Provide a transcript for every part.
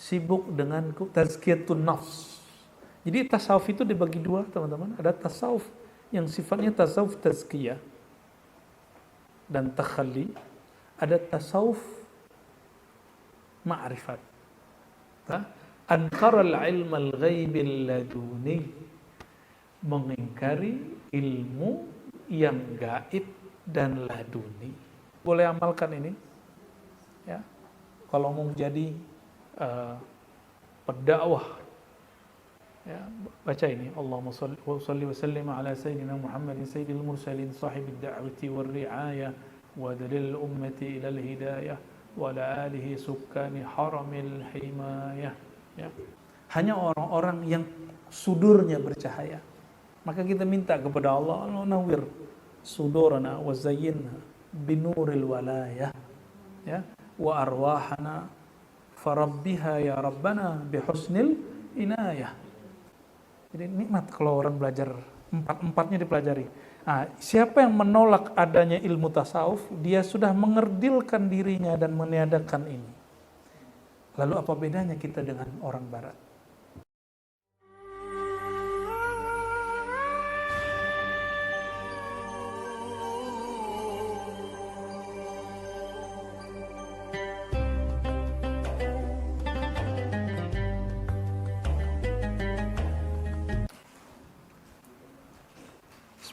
sibuk dengan tazkiyatun nafs. Jadi tasawuf itu dibagi dua, teman-teman. Ada tasawuf yang sifatnya tasawuf tazkiyah dan takhalli. Ada tasawuf ma'rifat. Ankaral ilmal ghaibil laduni, mengingkari ilmu yang gaib dan laduni. Boleh amalkan ini, ya. Kalau mau jadi pendakwah, ya, baca ini. Allahumma shalli wa sallim ala sayyidina Muhammadin sayyidil mursalin sahibid da'wati war ri'ayah wa dalil ummati ila al-hidayah wa ala alihi sukkani haramil himayah. Ya. Hanya orang-orang yang sudurnya bercahaya. Maka kita minta kepada Allah, nawwir sudurana wa zayyinna binuril walayah, ya, wa arwahana farabbiha ya rabbana bihusnil inayah. Jadi nikmat kalau orang belajar empat-empatnya dipelajari. Nah, siapa yang menolak adanya ilmu tasawuf, dia sudah mengerdilkan dirinya dan meniadakan ini. Lalu apa bedanya kita dengan orang barat?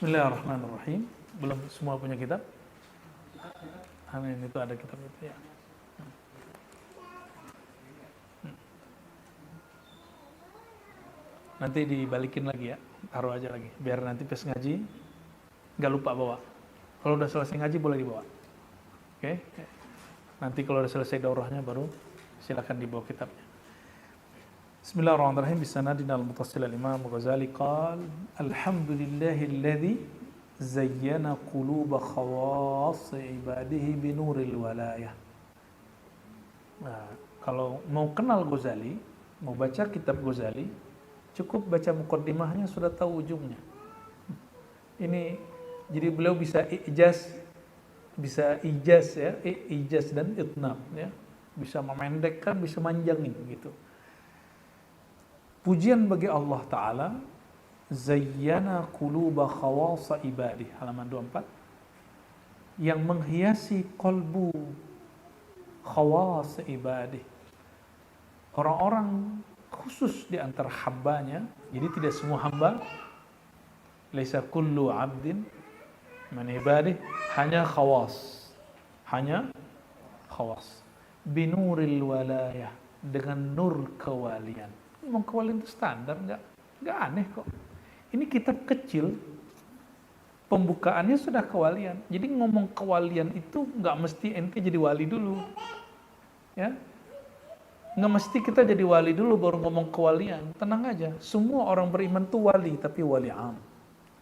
Bismillahirrahmanirrahim. Belum semua punya kitab? Amin, itu ada kitab itu ya. Nanti dibalikin lagi ya, taruh aja lagi, biar nanti pas ngaji nggak lupa bawa. Kalau udah selesai ngaji boleh dibawa. Oke? Nanti kalau udah selesai daurahnya baru silakan dibawa kitabnya. Bismillahirrahmanirrahim. Bisanadina al-muttasil al-Imam Ghazali qal alhamdulillahilladzi zayyana quluba khawas ibadihi binuril walayah. Nah, kalau mau kenal Ghazali, mau baca kitab Ghazali, cukup baca muqaddimahnya sudah tahu ujungnya. Ini jadi beliau bisa ijaz ya, ijaz dan itnab ya. Bisa memendekkan, bisa manjangin gitu. Pujian bagi Allah Ta'ala, zayyana quluba khawasa ibadih, halaman 24, yang menghiasi kolbu khawas ibadih, orang-orang khusus di antara hambanya. Jadi tidak semua hamba, laisa kullu abdin min ibadih, hanya khawas, binuril walayah, dengan nur kewalian. Ngomong kewalian itu standar, nggak aneh kok. Ini kitab kecil, pembukaannya sudah kewalian. Jadi ngomong kewalian itu nggak mesti ente jadi wali dulu, ya. Nggak mesti kita jadi wali dulu baru ngomong kewalian. Tenang aja, semua orang beriman tuh wali, tapi wali am.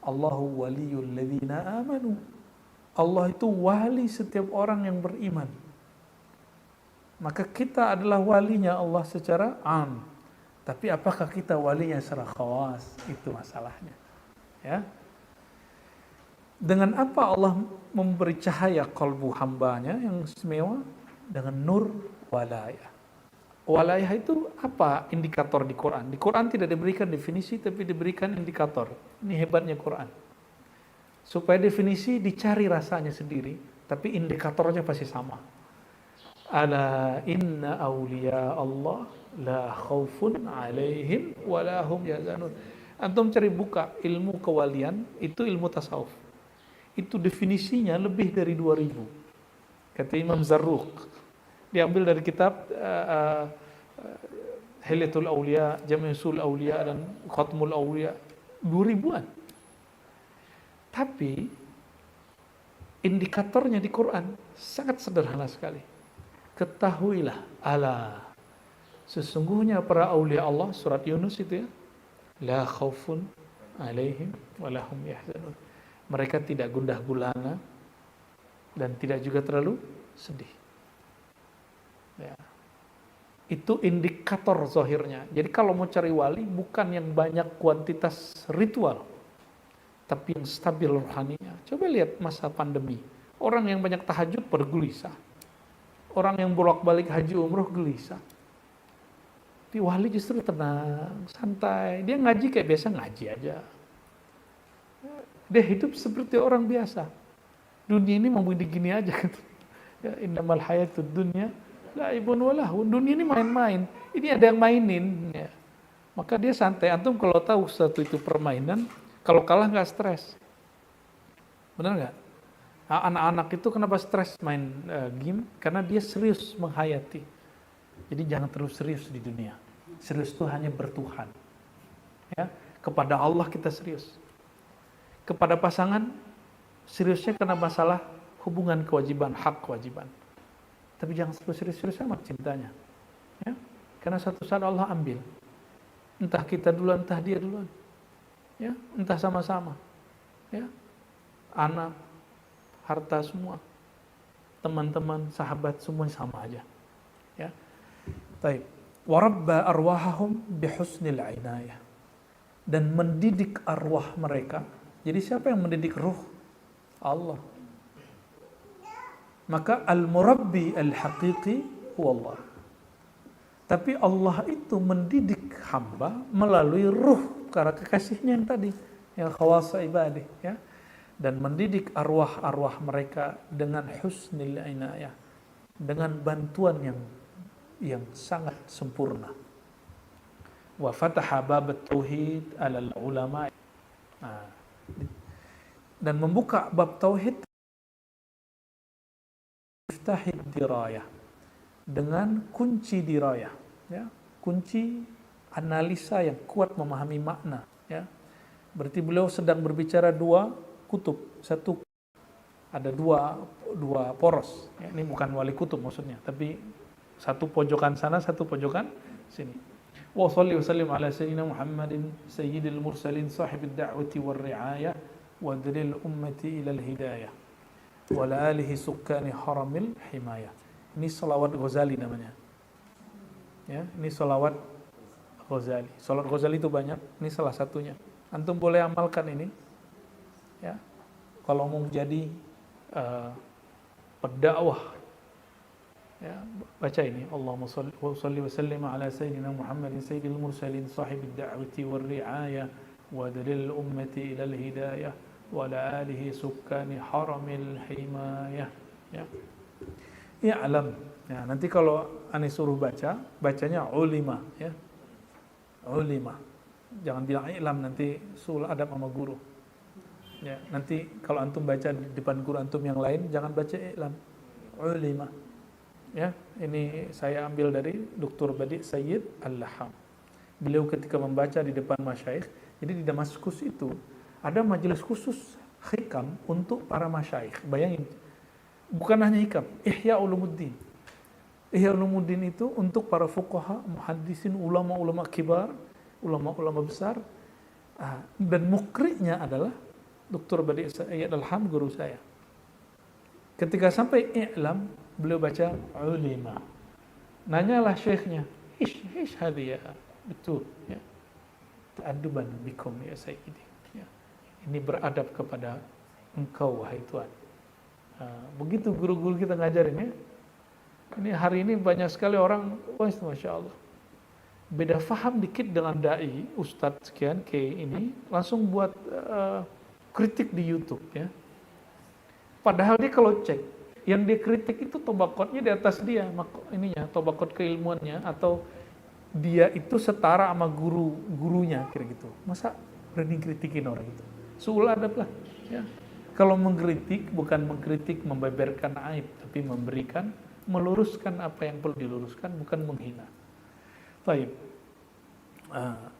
Allahu waliyul ladzina amanu. Allah itu wali setiap orang yang beriman. Maka kita adalah walinya Allah secara am. Tapi apakah kita walinya secara khawas? Itu masalahnya. Ya. Dengan apa Allah memberi cahaya kalbu hambanya yang istimewa? Dengan nur walayah. Walayah itu apa indikator di Quran? Di Quran tidak diberikan definisi, tapi diberikan indikator. Ini hebatnya Quran. Supaya definisi dicari rasanya sendiri, tapi indikatornya pasti sama. Ala inna awliya Allah la khaufun alaihim wa la hum yahzanun. Antum cari buka ilmu kewalian, itu ilmu tasawuf. Itu definisinya lebih dari 2000. Kata Imam Zarruq. Diambil dari kitab Hilyatul Awliya, Jami'ul Awliya dan Khatmul Awliya, 2000-an. Tapi indikatornya di Quran sangat sederhana sekali. Ketahuilah, ala, sesungguhnya para aulia Allah, surat Yunus itu ya, la khaufun alaihim wa lahum yahzanun. Mereka tidak gundah gulana dan tidak juga terlalu sedih. Ya. Itu indikator zahirnya. Jadi kalau mau cari wali, bukan yang banyak kuantitas ritual, tapi yang stabil rohaninya. Coba lihat masa pandemi. Orang yang banyak tahajud bergelisah. Orang yang bolak-balik haji umroh gelisah. Di wali justru tenang, santai. Dia ngaji kayak biasa ngaji aja. Dia hidup seperti orang biasa. Dunia ini mau begini aja. Ya, innamal hayatud dunya la'ibun wa lahun. Dunia ini main-main. Ini ada yang mainin. Ya. Maka dia santai. Antum kalau tahu sesuatu itu permainan, kalau kalah nggak stres. Benar nggak? Nah, anak-anak itu kenapa stres main game? Karena dia serius menghayati. Jadi jangan terus serius di dunia. Serius itu hanya bertuhan. Ya, kepada Allah kita serius. Kepada pasangan, seriusnya karena masalah hubungan kewajiban, hak kewajiban. Tapi jangan serius-serius amat cintanya. Ya, karena satu saat Allah ambil. Entah kita duluan, entah dia duluan. Ya, entah sama-sama. Ya, anak, harta semua, teman-teman, sahabat semua sama aja. Ya. Baik. Warabba arwahahum bihusnil inayah. Dan mendidik arwah mereka. Jadi siapa yang mendidik ruh? Allah. Maka al-murabbi al-haqiqi huwa Allah. Tapi Allah itu mendidik hamba melalui ruh karena kekasihnya yang tadi, yang khawasa ibadih, ya. Dan mendidik arwah-arwah mereka dengan husnil inayah, dengan bantuan yang sangat sempurna. Wa fataha bab tauhid alal ulama. Nah, dan membuka bab tauhid iftahid dirayah dengan kunci dirayah, ya, kunci analisa yang kuat memahami makna, ya. Berarti beliau sedang berbicara dua kutub, satu ada dua poros, ya, ini bukan wali kutub maksudnya, tapi satu pojokan sana, satu pojokan sini. Wa shalli wa sallim ala sayyidina Muhammadin sayyidil mursalin sahibid da'wati war ri'ayah wa dalil ummati ilal hidayah wa la alihi sukkani haramil himayah. Ini salawat Ghazali namanya. Ya, ini salawat Ghazali. Salawat Ghazali itu banyak, ini salah satunya. Antum boleh amalkan ini. Ya, kalau mau jadi pendakwah, ya, baca ini. Allahumma shalli wa sallim ala sayyidina Muhammadin sayyidil mursalin sahibid da'wati war ri'ayah wa dalil ummati ilal hidayah wa la alihi sukkani haramil himayah. Ya. I'lam. Ya, nanti kalau Ani suruh baca, bacanya ulima, ya. Ulima. Jangan bilang i'lam, nanti sul adab sama guru. Ya, nanti kalau antum baca di depan guru antum yang lain, jangan baca i'lam, ulima. Ya, ini saya ambil dari Dr. Badi Sayyid Al-Laham. Beliau ketika membaca di depan masyayikh, jadi di Damaskus itu ada majelis khusus hikam untuk para masyayikh. Bayangin, bukan hanya hikam, Ihya Ulumuddin. Ihya Ulumuddin itu untuk para fuqaha, muhaddisin, ulama-ulama kibar, ulama-ulama besar. Dan mukri'nya adalah Dr. Badi Sayyid Al-Ham, guru saya. Ketika sampai i'lam, beliau baca ulima. Nanyalah syekhnya, ish hadi ya, betul, ya. Ta'adduban bikum ya sayyidi. Ya. Ini beradab kepada engkau wahai Tuhan. Begitu guru-guru kita ngajarin, ya. Ini hari ini banyak sekali orang, masya Allah, beda faham dikit dengan dai, ustadz sekian kayak ini, langsung buat kritik di YouTube, ya. Padahal dia kalau cek, yang dia kritik itu tobakotnya di atas dia, ininya tobakot keilmuannya, atau dia itu setara sama gurunya, kira gitu. Masa berani kritikin orang itu? Suul adab lah, ya. Kalau mengkritik bukan mengkritik membeberkan aib, tapi memberikan, meluruskan apa yang perlu diluruskan, bukan menghina. Baik.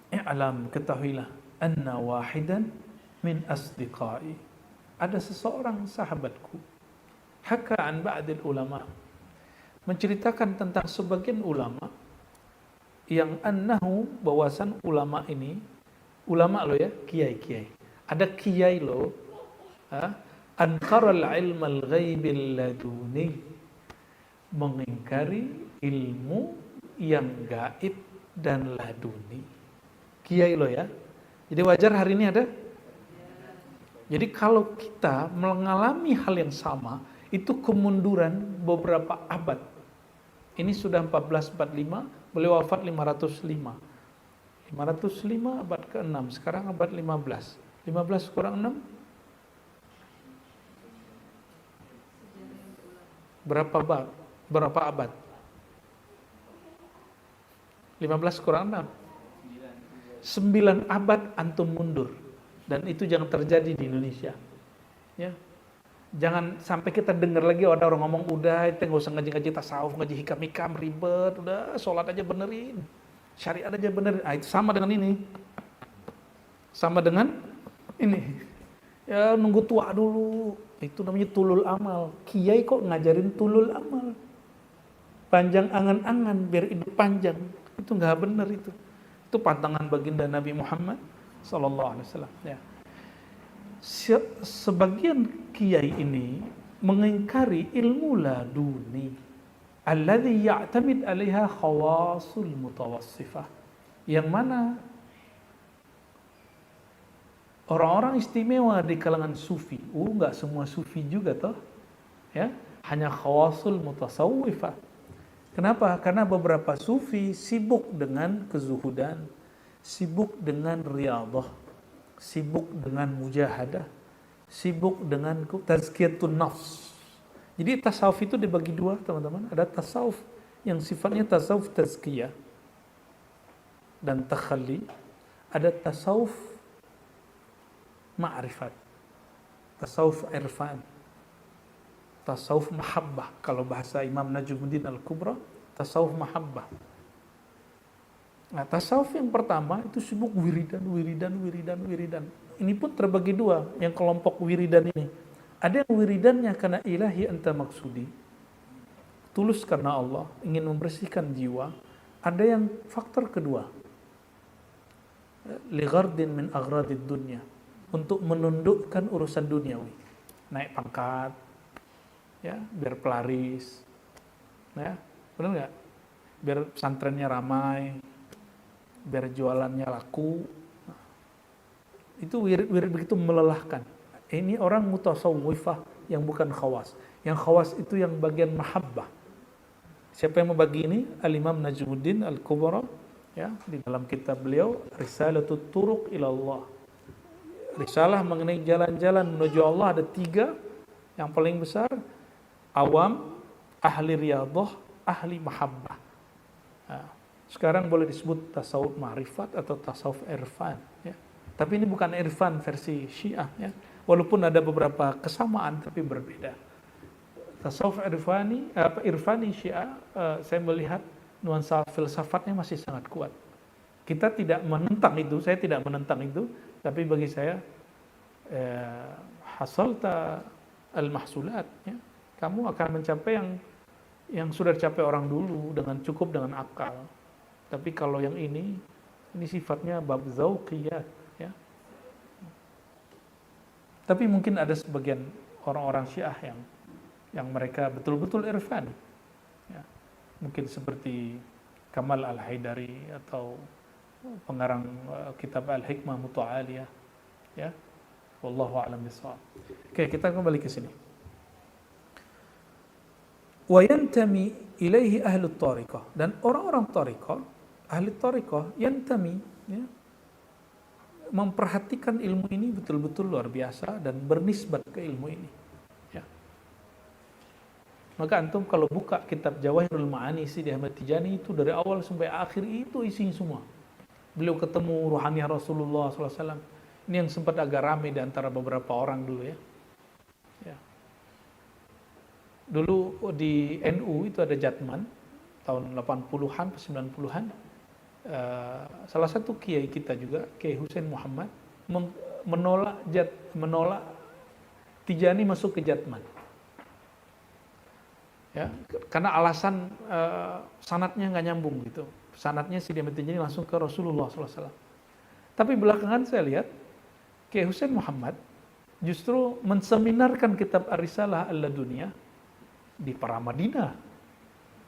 I'lam, ketahuilah, anna wahidan min asdiqai, ada seseorang sahabatku, haka an ba'dil ulama, menceritakan tentang sebagian ulama, yang annahu, bawasan ulama ini, ulama lo ya, kiai, ada kiai lo, ankaral ilmal ghaibil laduni, mengingkari ilmu yang gaib dan laduni. Kiai lo ya. Jadi wajar hari ini ada. Jadi kalau kita mengalami hal yang sama, itu kemunduran beberapa abad. Ini sudah 1445, Beliau wafat 505. 505 abad ke-6, sekarang abad 15. 15 kurang 6 berapa abad? Berapa abad? 15 kurang 6 9 abad antum mundur. Dan itu jangan terjadi di Indonesia. Ya. Jangan sampai kita dengar lagi ada orang ngomong, udah itu nggak usah ngaji-ngaji tasawuf, ngaji hikam-hikam ribet, udah sholat aja benerin, syariat aja benerin. Itu sama dengan ini. Sama dengan ini. Ya nunggu tua dulu. Itu namanya tulul amal. Kiai kok ngajarin tulul amal? Panjang angan-angan biar hidup panjang. Itu nggak benar itu. Itu pantangan baginda Nabi Muhammad sallallahu alaihi wasallam. Ya. Sebagian kiai ini mengingkari ilmu laduni alladhi ya'tamid 'alaiha khawasul mutawassifah, yang mana orang-orang istimewa di kalangan sufi. Enggak semua sufi juga toh. Ya, hanya khawasul mutasawwifah. Kenapa? Karena beberapa sufi sibuk dengan kezuhudan, sibuk dengan riyadhah, sibuk dengan mujahadah, sibuk dengan tazkiyatun nafs. Jadi tasawuf itu dibagi dua, teman-teman. Ada tasawuf yang sifatnya tasawuf tazkiyah dan takhalli. Ada tasawuf ma'rifat, tasawuf irfan, tasawuf mahabbah. Kalau bahasa Imam Najmuddin Al-Kubra, tasawuf mahabbah. Nah, tasawuf yang pertama itu sibuk wiridan. Ini pun terbagi dua, yang kelompok wiridan ini. Ada yang wiridannya karena ilahi anta maksudi, tulus karena Allah, ingin membersihkan jiwa. Ada yang faktor kedua, li ghardin min aghradid dunya, untuk menundukkan urusan duniawi, naik pangkat, ya, biar pelaris, ya, benar nggak? Biar pesantrennya ramai, biar jualannya laku. Itu wirid begitu melelahkan. Ini orang mutasawwifah yang bukan khawas. Yang khawas itu yang bagian mahabbah. Siapa yang membagi ini? Al-Imam Najmuddin Al-Kubra, ya, di dalam kitab beliau Risalatut Turuq ilallah. Risalah mengenai jalan-jalan menuju Allah ada 3. Yang paling besar, awam, ahli riyadhah, ahli mahabbah. Nah, sekarang boleh disebut tasawuf ma'rifat atau tasawuf irfan, ya. Tapi ini bukan irfan versi Syiah, ya. Walaupun ada beberapa kesamaan tapi berbeda. Tasawuf irfani Syiah, saya melihat nuansa filsafatnya masih sangat kuat. Kita tidak menentang itu, saya tidak menentang itu, tapi bagi saya hasalta al-mahsulat, ya. Kamu akan mencapai yang sudah dicapai orang dulu dengan cukup dengan akal. Tapi kalau yang ini sifatnya bab zauqiyat, ya. Tapi mungkin ada sebagian orang-orang Syiah yang mereka betul-betul irfan, ya. Mungkin seperti Kamal Al-Haidari atau pengarang kitab Al-Hikmah Muta'aliyah, ya. Wallahu a'lam bishawab. Oke, kita kembali ke sini. Wa yantami ilaihi ahli thariqah, dan orang-orang thariqah, ahli thariqah yantami, ya, memperhatikan ilmu ini betul-betul luar biasa dan bernisbat ke ilmu ini, ya. Maka antum kalau buka kitab Jawahirul Ma'ani Sidi Ahmad Tijani, itu dari awal sampai akhir itu isinya semua. Beliau ketemu ruhaniah Rasulullah SAW. Ini yang sempat agak ramai di antara beberapa orang dulu, ya. Ya. Dulu di NU itu ada Jatman tahun 80-an, 90-an. Salah satu kiai kita juga, Kiai Husain Muhammad, menolak Tijani masuk ke Jatman, ya, karena alasan sanadnya nggak nyambung gitu. Sanadnya Sidi Ahmad Tijani langsung ke Rasulullah SAW. Tapi belakangan saya lihat Kiai Husain Muhammad justru menseminarkan kitab Ar-Risalah Al-Laduniyah di Paramadina.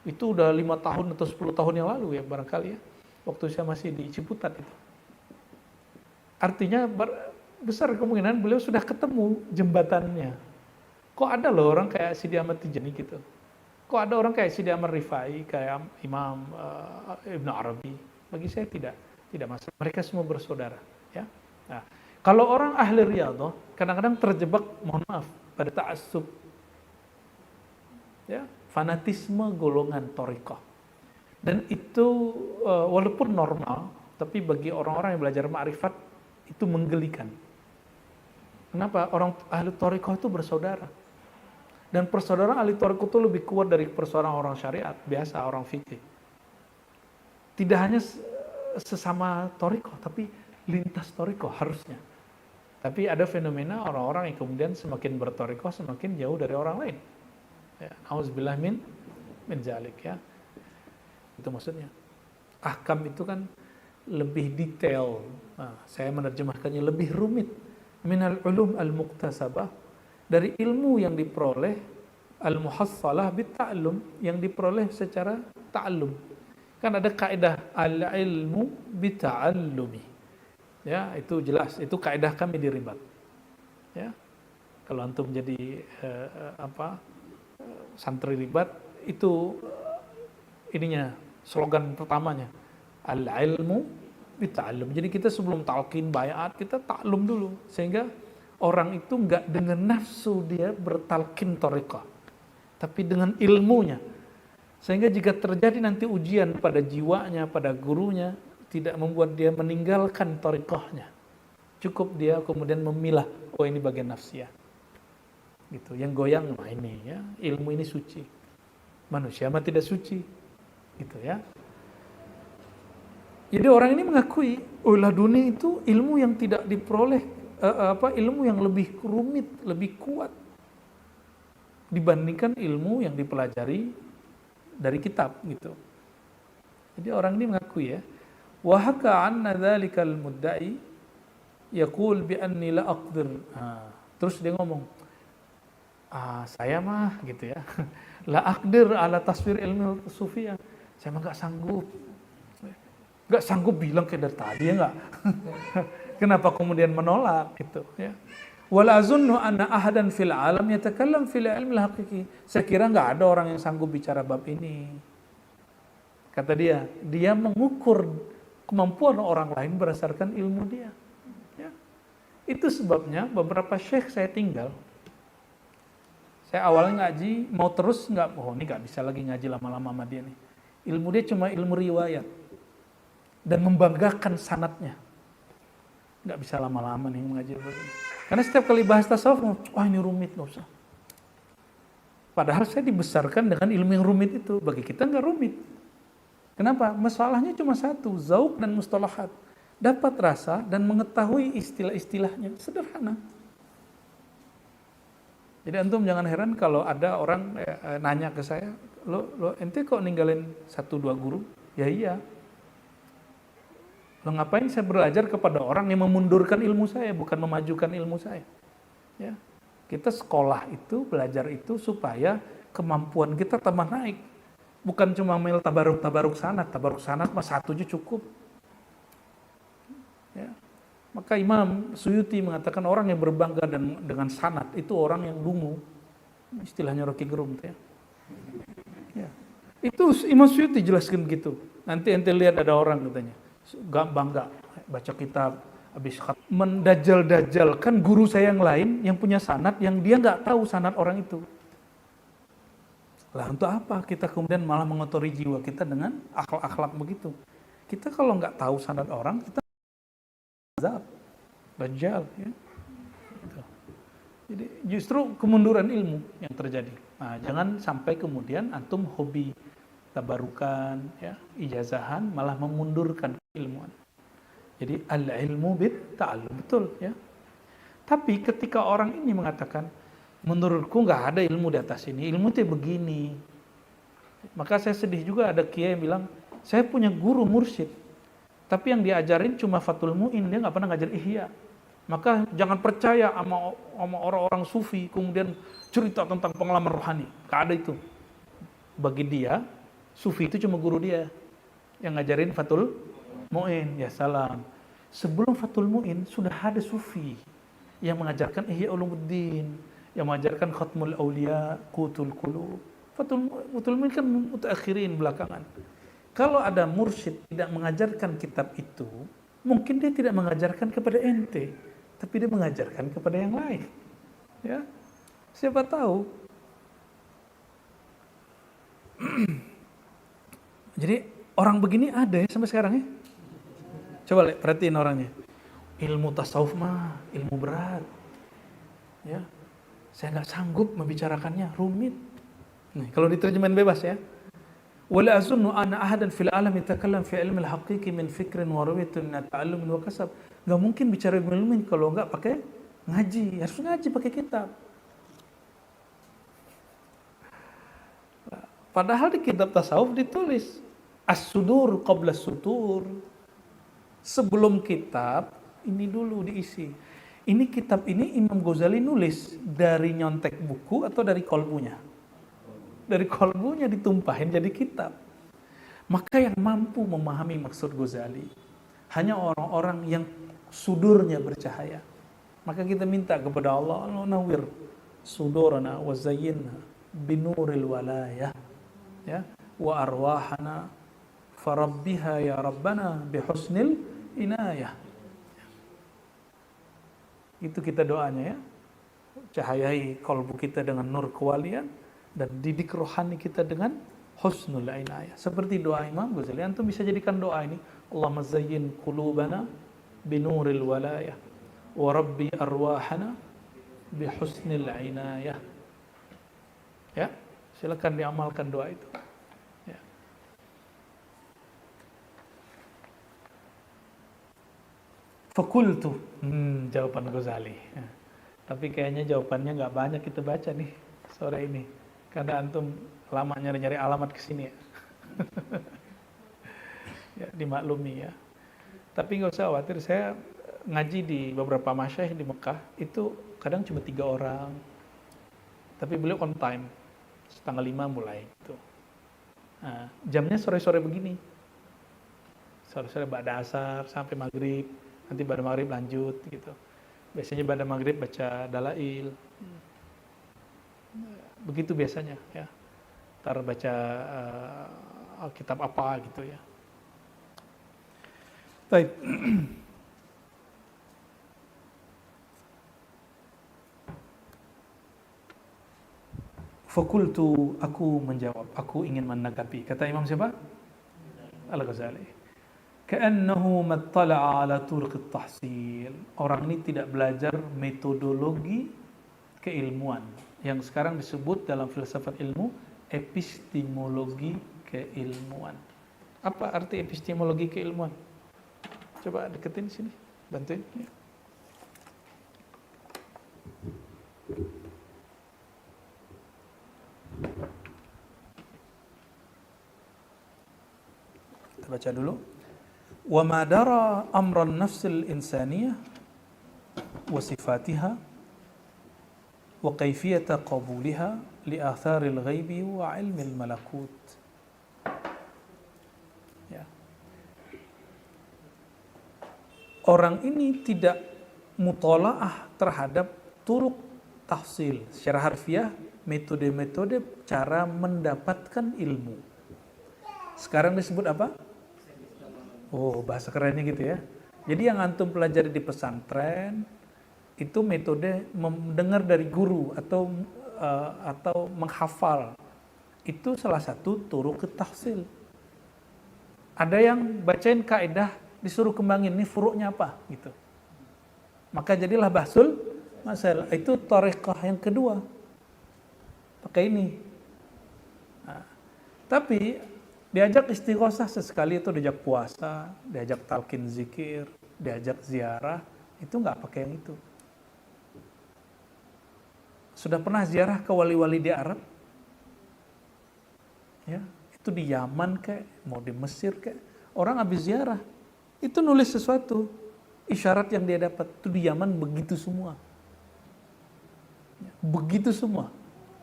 Itu udah 5 tahun atau 10 tahun yang lalu, ya, barangkali, ya. Waktu saya masih di Ciputat itu. Artinya besar kemungkinan beliau sudah ketemu jembatannya. Kok ada loh orang kayak Sidi Ahmad Tijani gitu. Kok ada orang kayak Sidi Amr Rifai, kayak Imam Ibn Arabi? Bagi saya tidak masalah. Mereka semua bersaudara. Ya. Nah, kalau orang ahli riyadhah kadang-kadang terjebak, mohon maaf, pada ta'assub, ya, fanatisme golongan thariqah. Dan itu walaupun normal, tapi bagi orang-orang yang belajar ma'rifat itu menggelikan. Kenapa? Orang ahli thariqah itu bersaudara. Dan persaudaraan ahli thariqah itu lebih kuat dari persaudaraan orang syariat, biasa orang fikih. Tidak hanya sesama thariqah, tapi lintas thariqah harusnya. Tapi ada fenomena orang-orang yang kemudian semakin berthariqah semakin jauh dari orang lain. Ya, auzubillah min jalik, ya. Itu maksudnya. Ahkam itu kan lebih detail. Nah, saya menerjemahkannya lebih rumit. Minal ulum al-muktasabah, dari ilmu yang diperoleh, al-muhassalah bit-ta'allum, yang diperoleh secara ta'allum. Kan ada kaidah al-ilmu bit-ta'allumi. Ya, itu jelas, itu kaidah kami di Ribat. Ya. Kalau antum jadi santri Ribat, itu ininya, slogan pertamanya, al-ilmu bita'allum. Jadi kita sebelum talqin bayat, kita ta'allum dulu, sehingga orang itu enggak dengan nafsu dia bertalqin thariqah, tapi dengan ilmunya. Sehingga jika terjadi nanti ujian pada jiwanya, pada gurunya, tidak membuat dia meninggalkan thariqahnya. Cukup dia kemudian memilah, oh ini bagian nafsiyah. Gitu. Yang goyang, nah ini ya, ilmu ini suci. Manusia mah tidak suci. Gitu ya. Jadi orang ini mengakui, oh laduni itu ilmu yang tidak diperoleh, ilmu yang lebih rumit, lebih kuat dibandingkan ilmu yang dipelajari dari kitab, gitu. Jadi orang ini mengakui, ya. Wa haka anna dzalikal mudda'i yaqul bi anni la aqdir. Terus dia ngomong, saya mah gitu ya, la aqdir ala taswir ilmu sufiyah. Saya mah enggak sanggup bilang kayak dari tadi, ya enggak. Kenapa kemudian menolak gitu, ya. Wala azunnu anna ahadan fil alam yatakallam fil ilmi al-haqiqi. Saya kira enggak ada orang yang sanggup bicara bab ini. Kata dia mengukur kemampuan orang lain berdasarkan ilmu dia. Ya. Itu sebabnya beberapa syekh saya tinggal. Saya awalnya ngaji, mau terus nggak, ini nggak bisa lagi ngaji lama-lama sama dia nih. Ilmu dia cuma ilmu riwayat. Dan membanggakan sanadnya. Nggak bisa lama-lama nih ngaji begini. Karena setiap kali bahas tasawuf, wah ini rumit, nggak usah. Padahal saya dibesarkan dengan ilmu yang rumit itu. Bagi kita nggak rumit. Kenapa? Masalahnya cuma satu, zauq dan mustalahat. Dapat rasa dan mengetahui istilah-istilahnya. Sederhana. Jadi antum jangan heran kalau ada orang nanya ke saya, lo ente kok ninggalin 1-2 guru? Ya iya. Lo ngapain saya belajar kepada orang yang memundurkan ilmu saya, bukan memajukan ilmu saya. Ya. Kita sekolah itu, belajar itu supaya kemampuan kita tambah naik. Bukan cuma mel tabaruk sanad mah 1 aja cukup. Ya. Maka Imam Suyuti mengatakan orang yang berbangga dengan sanad itu orang yang dungu. Istilahnya Rocky Gerung, ya. Ya. Itu Imam Suyuti jelaskan gitu. Nanti ente lihat ada orang katanya, gak bangga baca kitab habis mendajal-dajalkan guru saya yang lain yang punya sanad yang dia nggak tahu sanad orang itu. Lah untuk apa kita kemudian malah mengotori jiwa kita dengan akhlak-akhlak begitu? Kita kalau nggak tahu sanad orang, kita dajjal, ya. Gitu. Jadi justru kemunduran ilmu yang terjadi. Nah, jangan sampai kemudian antum hobi tabarukan, ya, ijazahan malah memundurkan keilmuan. Jadi al-ilmu bit-ta'allum, betul, ya. Tapi ketika orang ini mengatakan, menurutku nggak ada ilmu di atas ini, ilmu itu begini. Maka saya sedih juga ada kiai yang bilang, saya punya guru mursyid, tapi yang diajarin cuma Fathul Mu'in, dia nggak pernah ngajar Ihya. Maka jangan percaya sama orang-orang sufi, kemudian cerita tentang pengalaman rohani. Nggak ada itu. Bagi dia, sufi itu cuma guru dia, yang ngajarin Fathul Mu'in. Ya salam. Sebelum Fathul Mu'in, sudah ada sufi yang mengajarkan Ihya Ulumuddin, yang mengajarkan Khatmul Aulia, Qutul Qulub. Fathul Muin kan mutaakhirin belakangan. Kalau ada mursyid tidak mengajarkan kitab itu, mungkin dia tidak mengajarkan kepada ente, tapi dia mengajarkan kepada yang lain. Ya, siapa tahu. Jadi orang begini ada ya sampai sekarang ya. Coba perhatiin orangnya. Ilmu tasawuf mah ilmu berat. Ya, saya nggak sanggup membicarakannya, rumit. Nih, kalau diterjemahin bebas ya. Wala azunnu anna ahadan fil alam yatakallam fi ilmi al-haqiqi min fikrin wa rawiyatin min ta'allumin wa kasab. Enggak mungkin bicara ilmu kalau enggak pakai ngaji. Harus ngaji pakai kitab. Padahal di kitab tasawuf ditulis as-sudur qabla as-sutur. Sebelum kitab ini dulu diisi. Ini kitab ini Imam Ghazali nulis dari nyontek buku atau dari kolbunya? Dari kolbunya ditumpahin jadi kitab. Maka yang mampu memahami maksud Ghazali hanya orang-orang yang sudurnya bercahaya. Maka kita minta kepada Allah, nawwir sudurana wa zayyinna binuril walayah, ya, wa arwahana farabbiha ya rabbana bihusnil inayah. Itu kita doanya ya. Cahayai kalbu kita dengan nur kewalian dan didik rohani kita dengan husnul inayah. Seperti doa Imam Ghazali, antum bisa jadikan doa ini, Allahumma zayyin qulubana binuril walayah wa rabbi arwahana bihusnil inayah. Ya, silakan diamalkan doa itu. Ya. Fakultu, jawaban Ghazali. Ya. Tapi kayaknya jawabannya nggak banyak kita baca nih sore ini. Karena antum lama nyari-nyari alamat ke sini ya. Ya, dimaklumi ya. Tapi nggak usah khawatir, saya ngaji di beberapa masyayikh di Mekah itu kadang cuma 3 orang. Tapi beliau on time. 4:30 mulai itu. Nah, jamnya sore-sore begini. Sore-sore ba'da asar sampai maghrib, nanti ba'da maghrib lanjut gitu. Biasanya ba'da maghrib baca dalail. Begitu biasanya ya. Ntar baca kitab apa gitu ya. Baik. Fakultu, aku menjawab, aku ingin menanggapi. Kata Imam siapa? Al-Ghazali. Ka'annahu mattala'a ala turuq at-tahsil. Orang ini tidak belajar metodologi keilmuan yang sekarang disebut dalam filsafat ilmu epistemologi keilmuan. Apa arti epistemologi keilmuan? Coba deketin sini, bantuin. Ya. Kita baca dulu. Wa ma dara amran nafsil insaniyah wa sifatiha wa kayfiyata qabuliha li atharil ghaibi wa ilmil malakut. Ya. Orang ini tidak mutola'ah terhadap turuk tahsil secara harfiah, metode-metode cara mendapatkan ilmu. Sekarang disebut apa? Oh, bahasa kerennya gitu ya. Jadi yang antum pelajari di pesantren itu metode mendengar dari guru atau menghafal. Itu salah satu turuk tahsil. Ada yang bacain kaidah disuruh kembangin ini furuknya apa gitu. Maka jadilah bahsul masalah. Itu thariqah yang kedua. Pakai ini. Nah, tapi diajak istighosah sesekali itu diajak puasa, diajak talqin zikir, diajak ziarah, itu nggak pakai yang itu. Sudah pernah ziarah ke wali-wali di Arab? Ya, itu di Yaman kayak, mau di Mesir kayak, orang habis ziarah, itu nulis sesuatu, isyarat yang dia dapat, itu di Yaman begitu semua. Begitu semua.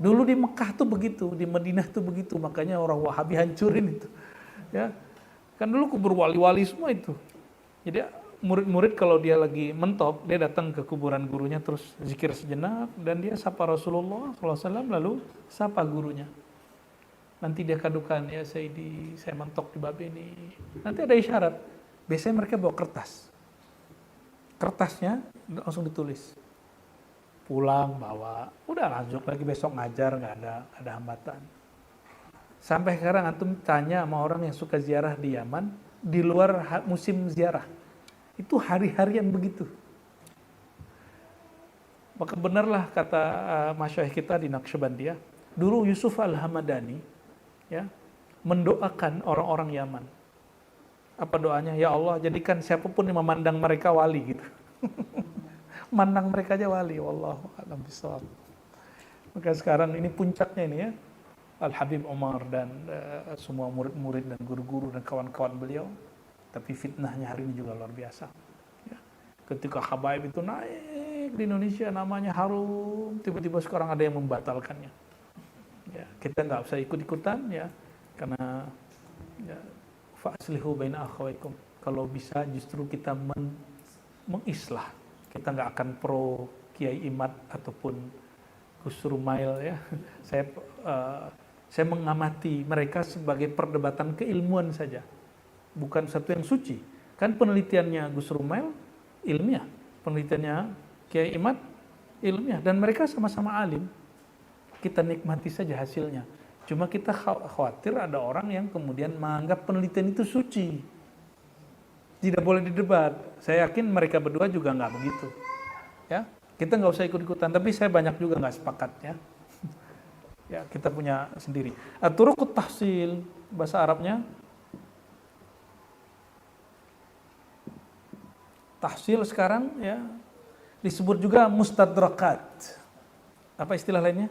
Dulu di Mekah tuh begitu, di Madinah tuh begitu, makanya orang Wahabi hancurin itu. Ya, kan dulu kubur wali-wali semua itu. Jadi murid-murid kalau dia lagi mentop, dia datang ke kuburan gurunya terus zikir sejenak dan dia sapa Rasulullah SAW lalu sapa gurunya. Nanti dia kadukan, ya saya mentok di bab ini. Nanti ada isyarat. Biasanya mereka bawa kertas. Kertasnya langsung ditulis. Pulang bawa, udah lanjut lagi besok ngajar, nggak ada hambatan. Sampai sekarang antum tanya sama orang yang suka ziarah di Yaman, di luar musim ziarah, itu hari-harian begitu. Maka benarlah kata masyayikh kita di Naqsyabandiyah, dulu Yusuf Al-Hamadani ya mendoakan orang-orang Yaman. Apa doanya? Ya Allah, jadikan siapapun yang memandang mereka wali gitu. Mandang mereka aja wali, wallahu a'lam bishawab. Maka sekarang ini puncaknya ini ya, Al-Habib Umar dan semua murid-murid dan guru-guru dan kawan-kawan beliau. Tapi fitnahnya hari ini juga luar biasa. Ya. Ketika Habaib itu naik di Indonesia, namanya harum, tiba-tiba sekarang ada yang membatalkannya. Ya, kita nggak usah ikut-ikutan ya, karena ya, fa'aslihu baina akhawaikum. Kalau bisa justru kita mengislah. Kita nggak akan pro Kiai Imad ataupun Gus Rumail ya. Saya mengamati mereka sebagai perdebatan keilmuan saja, bukan satu yang suci. Kan penelitiannya Gus Rumail ilmiah, penelitiannya Kiai Imad ilmiah, dan mereka sama-sama alim. Kita nikmati saja hasilnya. Cuma kita khawatir ada orang yang kemudian menganggap penelitian itu suci. Tidak boleh didebat. Saya yakin mereka berdua juga nggak begitu. Ya, kita nggak usah ikut-ikutan. Tapi saya banyak juga nggak sepakat ya. Ya, kita punya sendiri. Turuqut tahsil, bahasa Arabnya. Tahsil sekarang ya disebut juga mustadrakat. Apa istilah lainnya?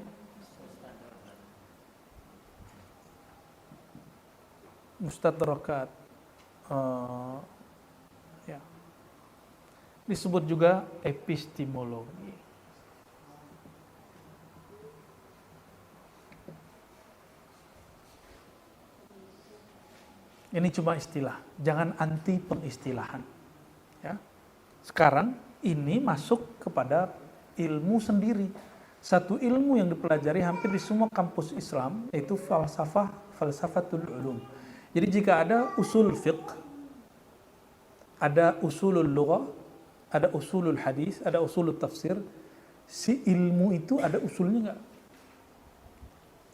Mustadrakat. Ya. Disebut juga epistemologi. Ini cuma istilah, jangan anti pengistilahan. Ya. Sekarang ini masuk kepada ilmu sendiri. Satu ilmu yang dipelajari hampir di semua kampus Islam, yaitu falsafatul ulum. Jadi jika ada usul fiqh, ada usulul lughah, ada usulul hadis, ada usulul tafsir, si ilmu itu ada usulnya nggak?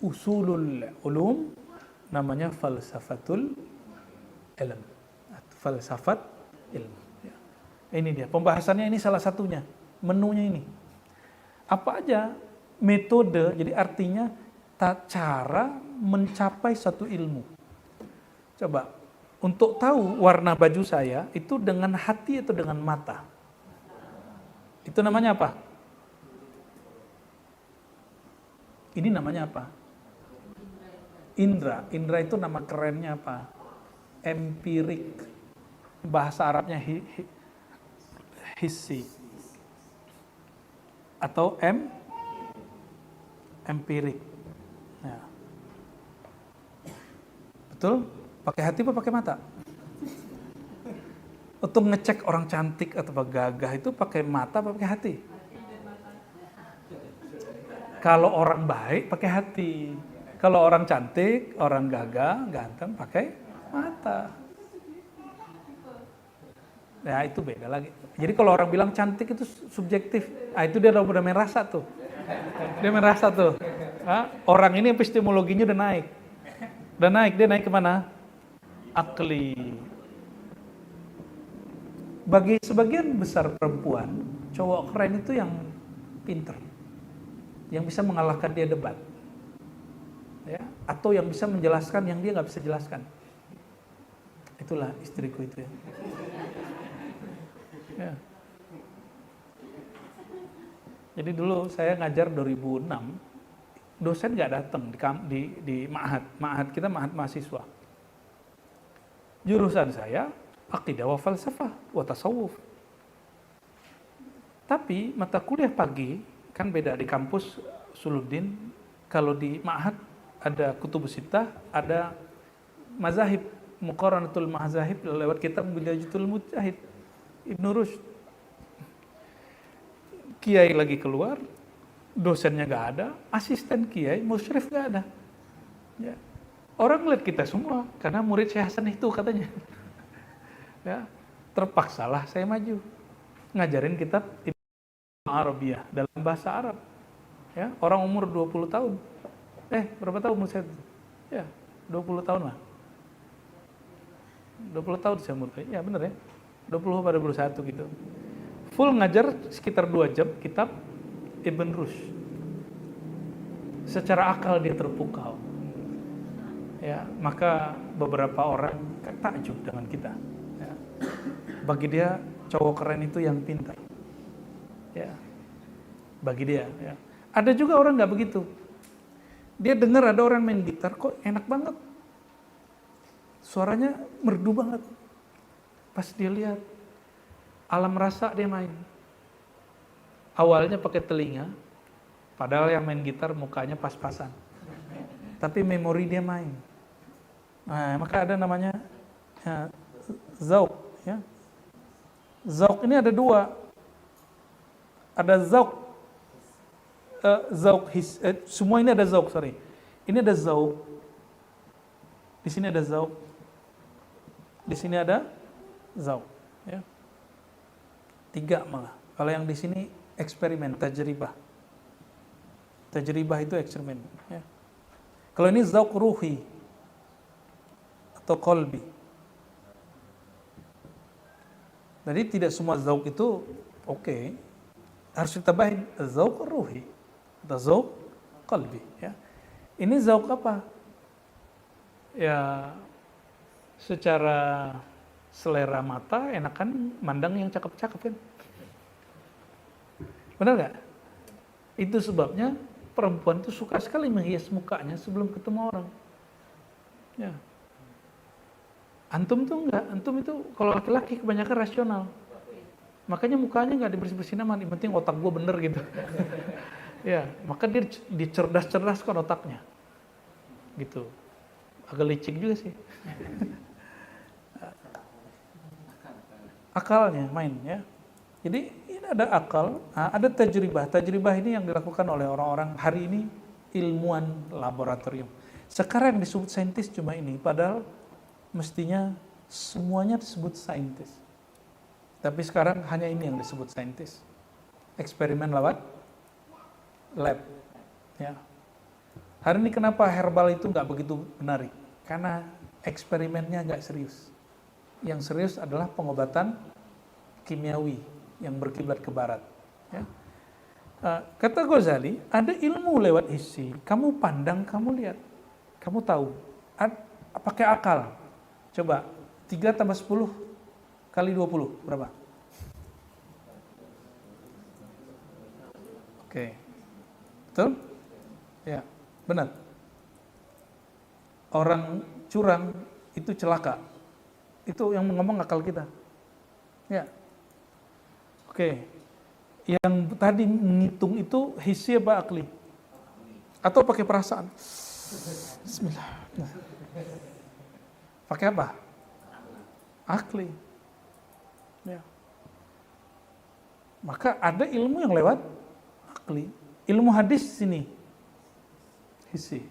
Usulul ulum namanya falsafatul ilm, falsafat ilmu. Ya. Ini dia pembahasannya, ini salah satunya, menunya ini. Apa aja metode, jadi artinya cara mencapai satu ilmu. Coba, untuk tahu warna baju saya, itu dengan hati atau dengan mata? Itu namanya apa? Ini namanya apa? Indra. Indra itu nama kerennya apa? Empirik. Bahasa Arabnya hissi. Atau empirik. Ya. Betul? Pakai hati apa pakai mata? Untuk ngecek orang cantik atau gagah itu pakai mata apa pakai hati? Kalau orang baik pakai hati. Kalau orang cantik, orang gagah, ganteng pakai mata. Ya itu beda lagi. Jadi kalau orang bilang cantik itu subjektif. Itu dia udah main rasa tuh. Dia main rasa tuh. Orang ini epistemologinya udah naik. Dia naik kemana? Akli. Bagi sebagian besar perempuan, cowok keren itu yang pinter, yang bisa mengalahkan dia debat, ya, atau yang bisa menjelaskan yang dia nggak bisa jelaskan. Itulah istriku itu ya. Ya. Jadi dulu saya ngajar 2006, dosen nggak datang di ma'had kita ma'had mahasiswa. Jurusan saya akidah wa falsafah wa tasawuf. Tapi mata kuliah pagi kan beda di kampus Suluddin. Kalau di ma'had ada kutubus sittah, ada mazahib, muqaranatul mazahib lewat kitab Bidayatul Mujtahid Ibnu Rushd. Kiai lagi keluar, dosennya nggak ada, asisten kiai, musyrif nggak ada. Ya. Orang ngeliat kita semua karena murid Syekh Hasan itu katanya. Ya, terpaksalah saya maju ngajarin kitab Arabiyah dalam bahasa Arab. Ya, orang umur 20 tahun. Berapa tahun umur saya? Ya, 20 tahun lah. 20 tahun saya umur. Ya, benar ya. 20 pada 21 gitu. Full ngajar sekitar 2 jam kitab Ibn Rushd. Secara akal dia terpukau. Ya, maka beberapa orang takjub dengan kita. Ya. Bagi dia cowok keren itu yang pintar. Ya. Bagi dia, ya. Ada juga orang nggak begitu. Dia dengar ada orang main gitar, kok enak banget. Suaranya merdu banget. Pas dia lihat, alam rasa dia main. Awalnya pakai telinga, padahal yang main gitar mukanya pas-pasan. Tapi memori dia main. Nah, maka ada namanya zauq. Ya. Zauq ini ada 2. Ada zauq. Semua ini ada zauq, sorry. Ini ada zauq. Di sini ada zauq. Di sini ada zauq. Ya. 3 malah. Kalau yang di sini eksperimen, tajribah. Tajribah itu eksperimen. Ya. Kalau ini zauq ruhi atau qalbi. Jadi tidak semua zauq itu oke. Harus ditambahin zauq ruhi atau zauq qalbi. Ya. Ini zauq apa? Ya, secara selera mata enakan mandang yang cakep-cakep kan? Benar nggak? Itu sebabnya perempuan itu suka sekali menghias mukanya sebelum ketemu orang. Ya. Antum tuh enggak, antum itu kalau laki-laki kebanyakan rasional. Makanya mukanya enggak dibersih-bersihin aman, yang penting otak gue bener gitu. Ya, maka dia dicerdas-cerdaskan otaknya. Gitu. Agak licik juga sih. Akalnya main ya. Jadi ini ada akal, ada tajribah. Tajribah ini yang dilakukan oleh orang-orang hari ini ilmuwan laboratorium. Sekarang disebut saintis cuma ini, padahal mestinya semuanya disebut saintis. Tapi sekarang hanya ini yang disebut saintis. Eksperimen lewat lab. Ya. Hari ini kenapa herbal itu nggak begitu menarik? Karena eksperimennya nggak serius. Yang serius adalah pengobatan kimiawi yang berkiblat ke barat. Ya. Kata Ghazali, ada ilmu lewat hissi. Kamu pandang, kamu lihat, kamu tahu. Pakai akal. Coba 3 tambah 10 kali 20 berapa? Oke. Betul? Ya, benar. Orang curang itu celaka. Itu yang ngomong akal kita. Ya. Oke. Yang tadi menghitung itu hissi apa akli? Atau pakai perasaan? Bismillah. Pakai apa? Akli. Ya. Maka ada ilmu yang lewat akli. Ilmu hadis sini. Hissi.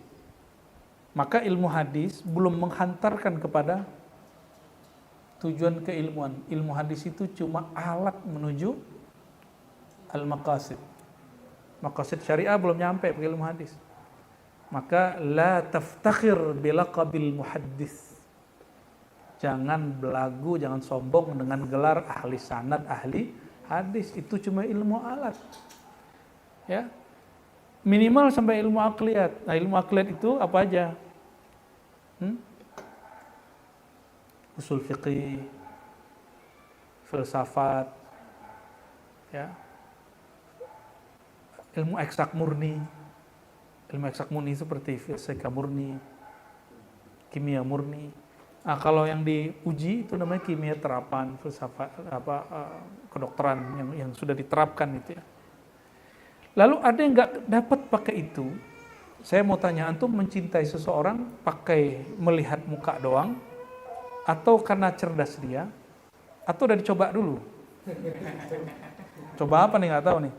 Maka ilmu hadis belum menghantarkan kepada tujuan keilmuan. Ilmu hadis itu cuma alat menuju al-maqasid. Maqasid syariah belum nyampe ke ilmu hadis. Maka la taftakhir bilaqabil muhaddis. Jangan belagu, jangan sombong dengan gelar ahli sanad, ahli hadis. Itu cuma ilmu alat. Ya. Minimal sampai ilmu akliyat. Nah, ilmu akliyat itu apa aja? Usul fiqih, filsafat, ya. Ilmu eksak murni. Ilmu eksak murni seperti fisika murni, kimia murni. Nah, kalau yang diuji itu namanya kimia terapan, filsafat kedokteran yang sudah diterapkan itu ya. Lalu ada yang nggak dapat pakai itu. Saya mau tanya, antum mencintai seseorang pakai melihat muka doang, atau karena cerdas dia, atau udah dicoba dulu? Coba apa nih, nggak tahu nih.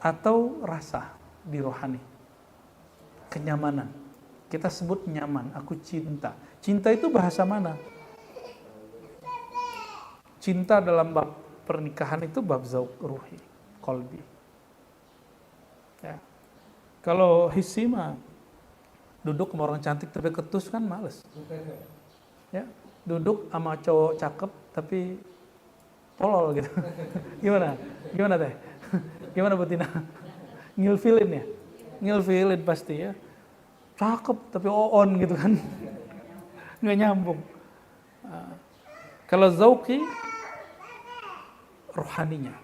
Atau rasa di rohani, kenyamanan. Kita sebut nyaman, aku cinta. Cinta itu bahasa mana? Cinta dalam bab pernikahan itu bab zauq ruhi, qalbi. Ya. Kalau hissi mah duduk sama orang cantik tapi ketus kan males. Ya, duduk sama cowok cakep tapi tolol gitu. Gimana? Gimana teh? Gimana Betina? Ngilfilin ya? Ngilfilin pasti ya. Cakep tapi on gitu kan. Nggak nyambung. Kalau zauqi rohaninya.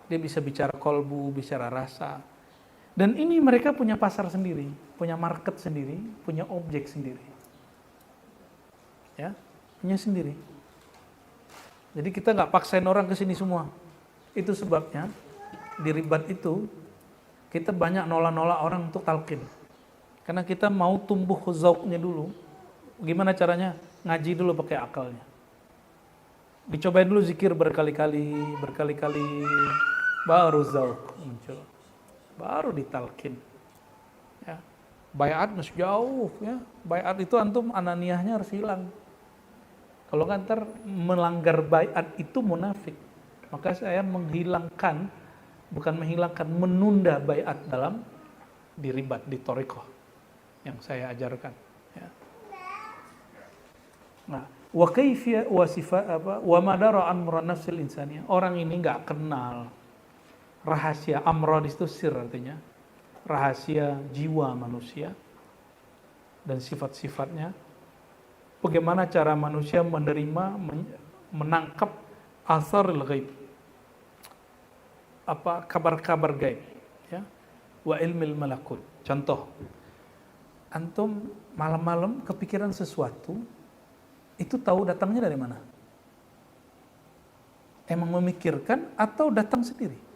Dia bisa bicara kolbu, bicara rasa. Dan ini mereka punya pasar sendiri, punya market sendiri, punya objek sendiri. Ya, punya sendiri. Jadi kita nggak paksain orang ke sini semua. Itu sebabnya di ribat itu kita banyak nolak-nolak orang untuk talqin. Karena kita mau tumbuh zauqnya dulu. Gimana caranya? Ngaji dulu pakai akalnya. Dicobain dulu zikir berkali-kali, baru zauq muncul. Baru ditalqin. Ya. Baiat masih jauh ya. Baiat itu antum ananiyahnya harus hilang. Kalau kan ntar melanggar baiat itu munafik. Maka saya menghilangkan, bukan menghilangkan, menunda baiat dalam diribat di thariqah yang saya ajarkan. Ya. Nah, wa kaifiya wa sifat apa wa madara amran nafsil insaniyah. Orang ini nggak kenal rahasia amrod itu sir artinya rahasia jiwa manusia dan sifat-sifatnya. Bagaimana cara manusia menerima, menangkap asarul ghaib, apa kabar-kabar gaib, ya, wa ilmil malakut. Contoh, antum malam-malam kepikiran sesuatu, itu tahu datangnya dari mana? Emang memikirkan atau datang sendiri?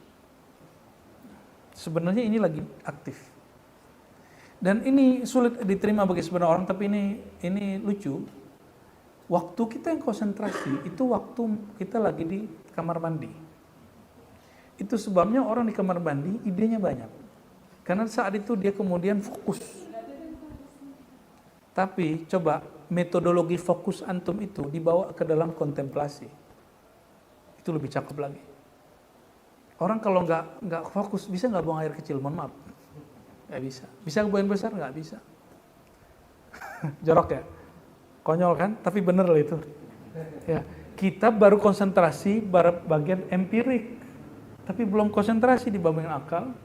Sebenarnya ini lagi aktif. Dan ini sulit diterima bagi sebagian orang, tapi ini lucu. Waktu kita yang konsentrasi itu waktu kita lagi di kamar mandi. Itu sebabnya orang di kamar mandi idenya banyak. Karena saat itu dia kemudian fokus. Tapi coba metodologi fokus antum itu dibawa ke dalam kontemplasi. Itu lebih cakep lagi. Orang kalau nggak fokus bisa nggak buang air kecil? Mohon maaf. Nggak bisa. Bisa buang besar? Nggak bisa. Jorok ya? Konyol kan? Tapi bener loh itu. Ya, kita baru konsentrasi bagian empirik. Tapi belum konsentrasi di bagian akal.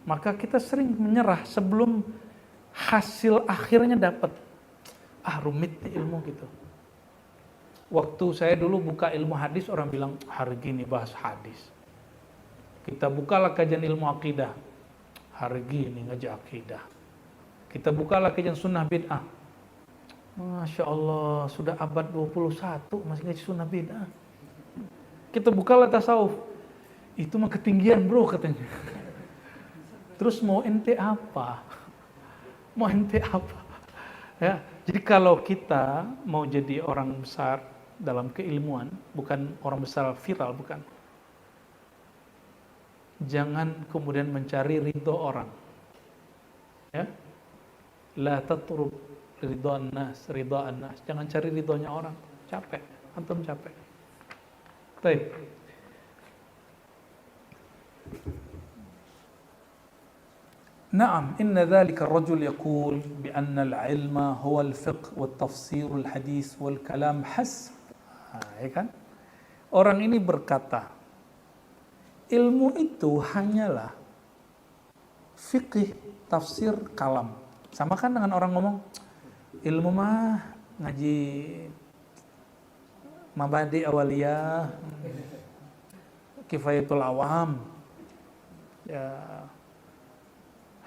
Maka kita sering menyerah sebelum hasil akhirnya dapat. Rumit nih ilmu gitu. Waktu saya dulu buka ilmu hadis, orang bilang hari gini bahas hadis. Kita bukalah kajian ilmu akidah. Hari gini ngaji akidah. Kita bukalah kajian sunnah bid'ah. Masya Allah, sudah abad 21 masih ngaji sunnah bid'ah. Kita bukalah tasawuf. Itu mah ketinggian bro katanya. Terus mau ente apa? Mau ente apa? Ya, jadi kalau kita mau jadi orang besar dalam keilmuan, bukan orang besar viral, bukan. Jangan kemudian mencari ridho orang. Ya. La tatrub ridhoan nas. Jangan cari ridhonya orang. Capek, antum capek. Baik. Naam, inna dzalika ar-rajul yaqul bi anna al-ilma huwa al-fiqh wat-tafsir al-hadis wal-kalam hasb. Ya kan? Orang ini berkata, ilmu itu hanyalah fikih, tafsir, kalam. Sama kan dengan orang ngomong, ilmu mah ngaji mabadi awaliyah, kifayatul awam, ya,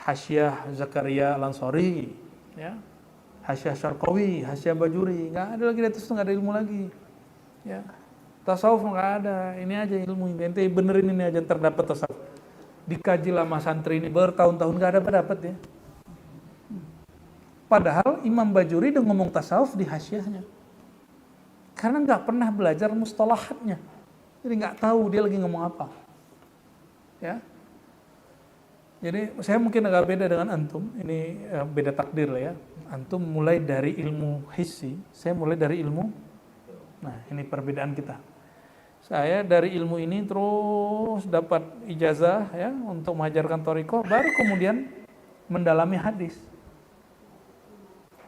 Hasyiah Zakaria Al-Ansari, ya, Hasyiah Syarqawi, Hasyiah Bajuri, nggak ada lagi di atas itu, nggak ada ilmu lagi, ya. Tasawuf nggak ada, ini aja ilmu, ente benerin ini aja terdapat tasawuf. Dikaji lama santri ini bertahun-tahun nggak ada dapat ya. Padahal Imam Bajuri udah ngomong tasawuf di hasyiahnya, karena nggak pernah belajar mustalahatnya, jadi nggak tahu dia lagi ngomong apa, ya. Jadi saya mungkin agak beda dengan antum, ini beda takdir lah ya. Antum mulai dari ilmu hissi, saya mulai dari ilmu, nah ini perbedaan kita. Saya dari ilmu ini terus dapat ijazah ya untuk mengajarkan thariqah, baru kemudian mendalami hadis.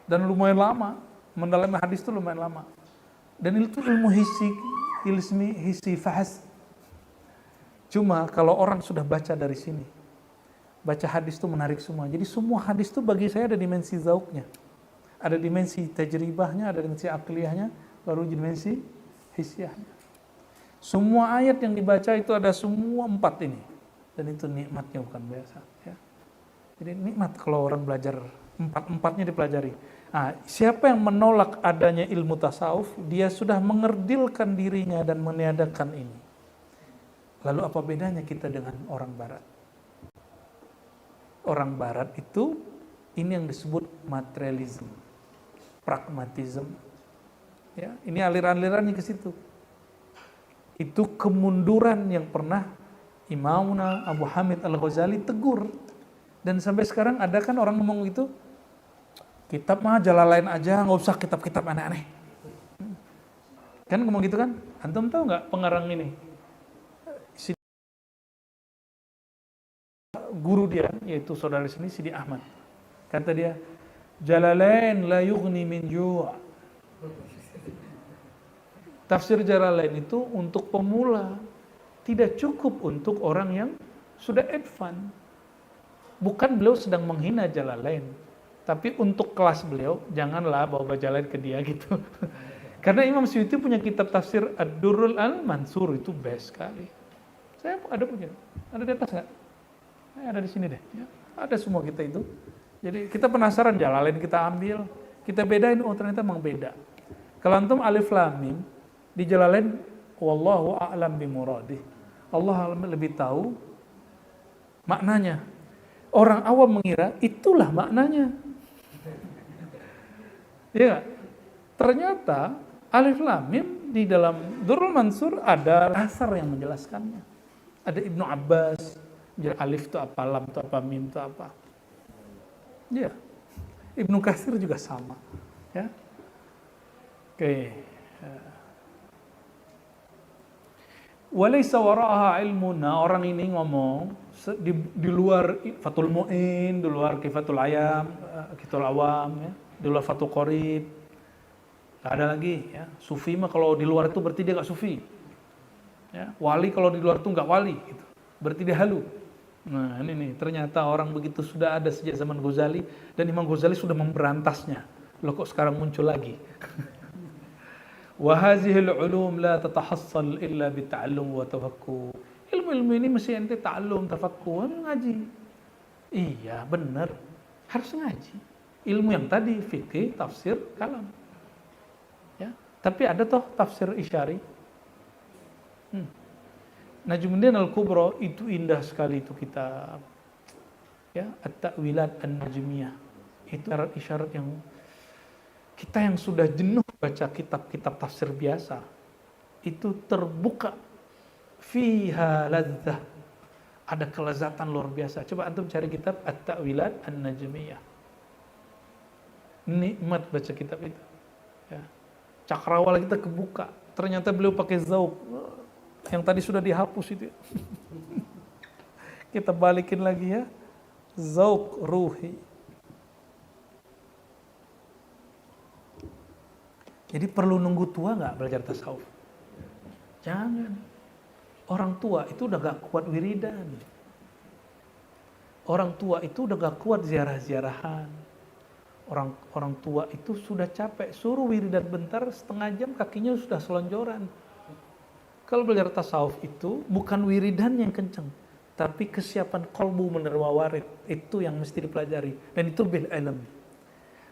Dan lumayan lama, mendalami hadis itu lumayan lama. Dan itu ilmu hissi fahas. Cuma kalau orang sudah baca dari sini, baca hadis itu menarik semua. Jadi semua hadis itu bagi saya ada dimensi zauknya. Ada dimensi tajribahnya, ada dimensi akliyahnya, baru dimensi hissiyahnya. Semua ayat yang dibaca itu ada semua 4 ini. Dan itu nikmatnya bukan biasa. Ya. Jadi nikmat kalau orang belajar 4-4-nya dipelajari. Nah, siapa yang menolak adanya ilmu tasawuf, dia sudah mengerdilkan dirinya dan meniadakan ini. Lalu apa bedanya kita dengan orang barat? Orang barat itu, ini yang disebut materialism, pragmatism. Ya, ini aliran-alirannya ke situ. Itu kemunduran yang pernah Imamuna Abu Hamid Al-Ghazali tegur. Dan sampai sekarang ada kan orang ngomong gitu, kitab mah Jalalain aja, nggak usah kitab-kitab aneh-aneh. Kan ngomong gitu kan? Antum tahu nggak pengarang ini? Guru dia, yaitu saudara sini Sidi Ahmad. Kata dia, Jalalain la yughni min ju'. Tafsir Jalalain itu untuk pemula, tidak cukup untuk orang yang sudah advance. Bukan beliau sedang menghina Jalalain, tapi untuk kelas beliau, janganlah bawa Jalalain ke dia gitu. Karena Imam Suyuti punya kitab tafsir Ad-Durrul Al-Mansur, itu best sekali. Saya ada punya, ada di atas nggak? Ada di sini deh. Ya. Ada semua kita itu. Jadi kita penasaran Jalalain kita ambil, kita bedain, oh ternyata memang beda. Kalau antum alif lam mim, di Jalalain wallahu a'lam bimuradih. Allah lebih tahu maknanya. Orang awam mengira itulah maknanya. Ya, ternyata alif lam mim di dalam Durrul Mansur ada asar yang menjelaskannya. Ada Ibnu Abbas, alif itu apa, lam itu apa, mim itu apa. Ya. Ibnu Katsir juga sama, ya. Oke. Walaysa wara'aha ilmun. Nah, orang ini ngomong di luar Fathul Mu'in, di luar Kifatul Ayam, Kifatul Awam, ya, di luar Fathul Qorib. Gak ada lagi, ya. Sufi mah kalau di luar itu berarti dia gak sufi. Ya, wali kalau di luar itu gak wali, gitu. Berarti dia halu. Nah, ini nih, ternyata orang begitu sudah ada sejak zaman Ghazali, dan Imam Ghazali sudah memberantasnya. Loh kok sekarang muncul lagi? Wa hazihil ulum la tatahassal illa bita'allum wa tafakkur. Ilmu-ilmu ini mesti ente ta'allum, tafakkur, ngaji. Iya, benar. Harus ngaji. Ilmu yang tadi fikih, tafsir, kalam. Ya, tapi ada toh tafsir Isyari. Najmuddin Al-Kubra itu indah sekali itu kitab. Ya, At-Ta'wilat An-Najmiyah. Itu isyarat yang kita yang sudah jenuh baca kitab-kitab tafsir biasa, itu terbuka fiha ladzah, ada kelezatan luar biasa. Coba antum cari kitab At-Ta'wilat An-Najmiyah, nikmat baca kitab itu, ya. Cakrawala kita kebuka, ternyata beliau pakai zauk yang tadi sudah dihapus itu. Kita balikin lagi, ya, zauk ruhi. Jadi perlu nunggu tua nggak belajar tasawuf? Jangan. Orang tua itu udah gak kuat wiridan. Orang tua itu udah gak kuat ziarah-ziarahan. Orang tua itu sudah capek. Suruh wiridan bentar, setengah jam kakinya sudah selonjoran. Kalau belajar tasawuf itu bukan wiridan yang kenceng, tapi kesiapan kolbu menerima warid. Itu yang mesti dipelajari. Dan itu bil ilm.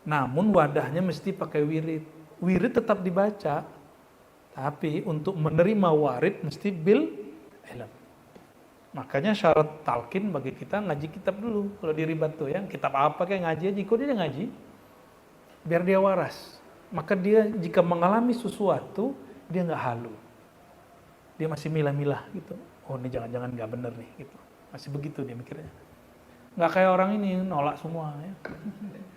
Namun wadahnya mesti pakai wirid. Wirid tetap dibaca, tapi untuk menerima warid mesti bil ilm. Makanya syarat talqin bagi kita ngaji kitab dulu. Kalau di ribat tuh, ya, kitab apa kayak ngaji aja, ikut dia ngaji, biar dia waras. Maka dia jika mengalami sesuatu, dia nggak halu, dia masih milah-milah gitu. Oh, ini jangan-jangan nggak bener nih, gitu. Masih begitu dia mikirnya. Nggak kayak orang ini nolak semua ya.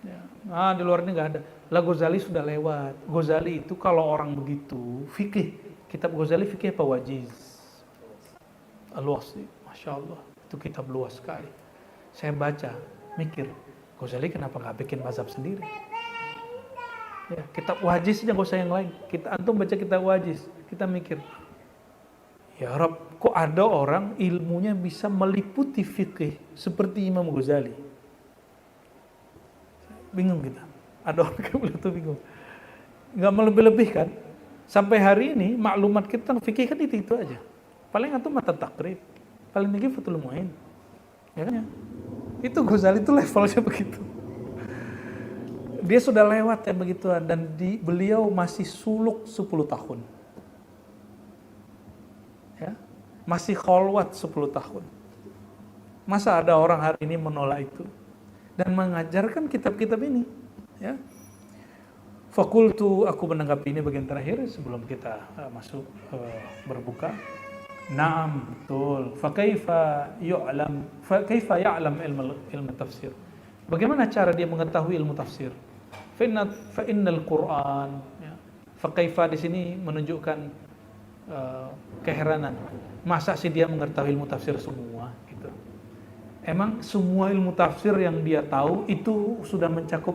Ya. Nah, di luar ini nggak ada. Lah Ghazali sudah lewat. Ghazali itu kalau orang begitu, fikih. Kitab Ghazali fikih apa wajiz? Luas sih, Masya Allah. Itu kitab luas sekali. Saya baca, mikir, Ghazali kenapa nggak bikin mazhab sendiri? Ya, kitab wajiz aja, nggak usah yang lain. Kita antum baca kitab wajiz, kita mikir, ya Rob, kok ada orang ilmunya bisa meliputi fikih seperti Imam Ghazali? Bingung kita. Ada orang yang tuh bingung. Nggak melebih-lebihkan. Sampai hari ini maklumat kita tentang fikih kan itu aja. Paling antum mata takrib, paling tinggi Fathul Muin. Ya kan ya? Itu Ghazali itu levelnya begitu. Dia sudah lewat yang begituan dan beliau masih suluk 10 tahun. Ya. Masih kholwat 10 tahun. Masa ada orang hari ini menolak itu dan mengajarkan kitab-kitab ini, ya. Fakultu, aku menanggapi ini bagian terakhir sebelum kita masuk berbuka. Naam, betul. Fakaifa ya'lam ilmu tafsir? Bagaimana cara dia mengetahui ilmu tafsir? Fa innal Qur'an, ya. Fakaifa di sini menunjukkan keheranan. Masa sih dia mengetahui ilmu tafsir semua gitu? Emang semua ilmu tafsir yang dia tahu itu sudah mencakup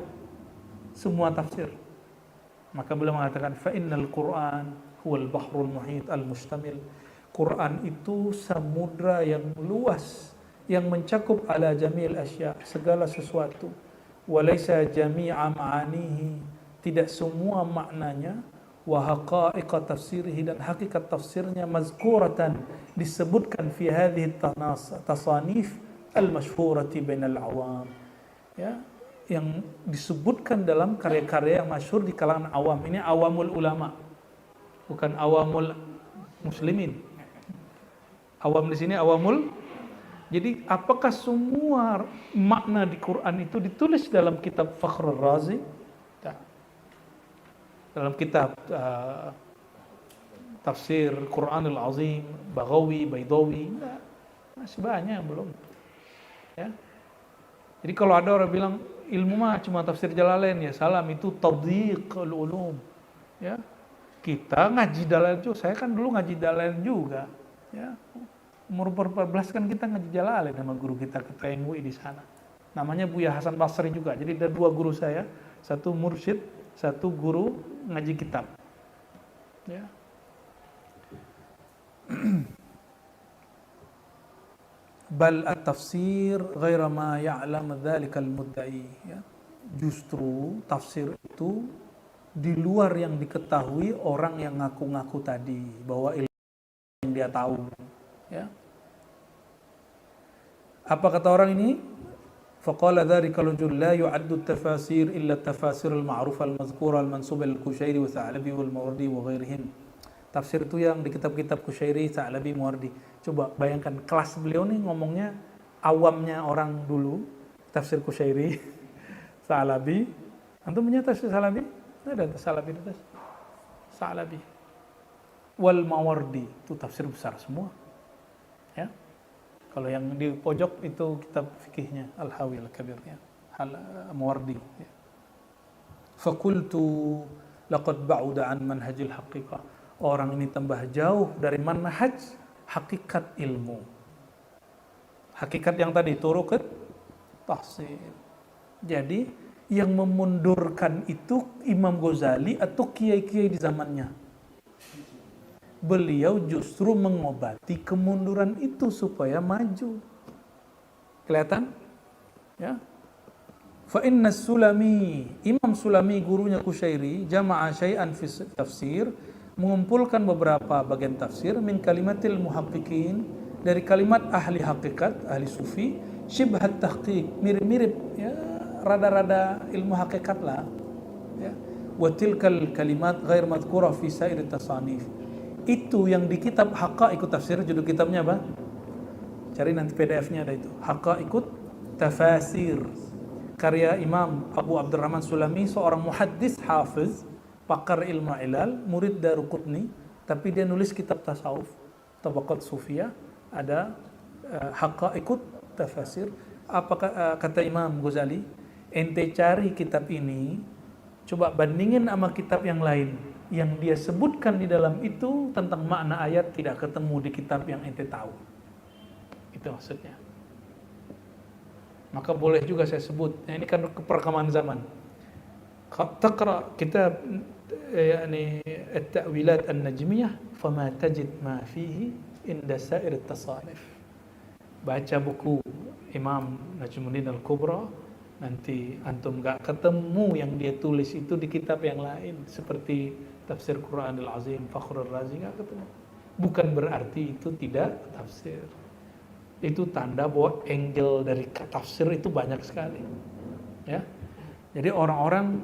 semua tafsir? Maka beliau mengatakan fa innal Qur'an huwal bahrul muhit al-mustamil. Quran itu samudra yang luas yang mencakup ala jamil asya, segala sesuatu. Walaysa jami'a ma'anihi, tidak semua maknanya, wa haqa'iqa tafsirihi, dan hakikat tafsirnya mazkuratan, disebutkan fi hadhihi tasanif al-mashhurati bainal awam, ya, yang disebutkan dalam karya-karya yang masyhur di kalangan awam. Ini awamul ulama, bukan awamul muslimin. Awam di sini awamul. Jadi apakah semua makna di Quran itu ditulis dalam kitab Fakhrul Razi? Tak. Dalam kitab tafsir Quranul Azim, Baghawi, Baidawi, enggak. Masih banyak yang belum. Ya. Jadi kalau ada orang bilang ilmu mah cuma tafsir Jalalain, ya salam, itu tadhiqul ulum. Ya. Kita ngaji Jalalain juga, saya kan dulu ngaji Jalalain juga. Ya. Umur 14 kan kita ngaji Jalalain sama guru kita ketua MUI di sana. Namanya Buya Hasan Basri juga. Jadi ada dua guru saya, satu mursyid, satu guru ngaji kitab. Ya. Bal at-tafsir ghaira ma ya'lam dzalika al-mudda'i, ya. Justru tafsir itu di luar yang diketahui orang yang ngaku-ngaku tadi bahwa ilmu yang dia tahu. Ya. Apa kata orang ini? Faqala dzalika rajul la yu'addu at-tafasir illa at-tafasir al-ma'rufah al-mazkura al-mansubah lil-Qushairi wa Tha'labi wal-Mawardi wa ghairihim. Tafsir itu yang di kitab-kitab Qushairi, Tha'labi, Mawardi. Coba bayangkan kelas beliau nih ngomongnya awamnya orang dulu, tafsir Qushairi, Tha'labi. Antum punya tafsir Tha'labi? Ada Tha'labi di atas. Tha'labi. Wal-Mawardi, itu tafsir besar semua. Ya. Kalau yang di pojok itu kitab fikihnya Al-Hawi Al-Kabirnya, Al-Mawardi. Ya. Fakultu laqad ba'uda an manhajil haqiqah. Orang ini tambah jauh dari manhaj hakikat ilmu. Hakikat yang tadi turuq tahsil. Jadi yang memundurkan itu Imam Ghazali atau kiai-kiai di zamannya. Beliau justru mengobati kemunduran itu supaya maju. Kelihatan? Ya. Fa inna Sulami, Imam Sulami gurunya Qushairi, jama'a syai'an fi tafsir, mengumpulkan beberapa bagian tafsir min kalimatil muhaqqiqin, dari kalimat ahli hakikat, ahli sufi, syibhat tahqiq, mirip-mirip, ya, rada-rada ilmu hakikat lah, ya. Wa tilkal kalimat ghair madhkura fi sa'ir tasanif. Itu yang di kitab Haqa'iqut Tafsir, judul kitabnya apa? Cari nanti PDF-nya ada itu. Haqa'iqut Tafasir. Karya Imam Abu Abdurrahman Sulami, seorang muhaddis hafiz, pakar ilmu ilal, murid Daruqutni, tapi dia nulis kitab tasawuf, Tabaqat Sufiyah, ada Haqa'iqut Tafasir. Apa kata Imam Ghazali? Ente cari kitab ini, coba bandingin sama kitab yang lain. Yang dia sebutkan di dalam itu tentang makna ayat tidak ketemu di kitab yang ente tahu. Itu maksudnya. Maka boleh juga saya sebut, ini kan perkembangan zaman. Taqra kitab يعني التأويلات النجمية فما تجد ما فيه عند سائر التصانيف. Baca buku Imam Najmuddin Al-Kubra, nanti antum gak ketemu yang dia tulis itu di kitab yang lain seperti Tafsir Quran Al-Azim Fakhrul Razi, gak ketemu. Bukan berarti itu tidak tafsir. Itu tanda bahwa angle dari tafsir itu banyak sekali. Ya. Jadi orang-orang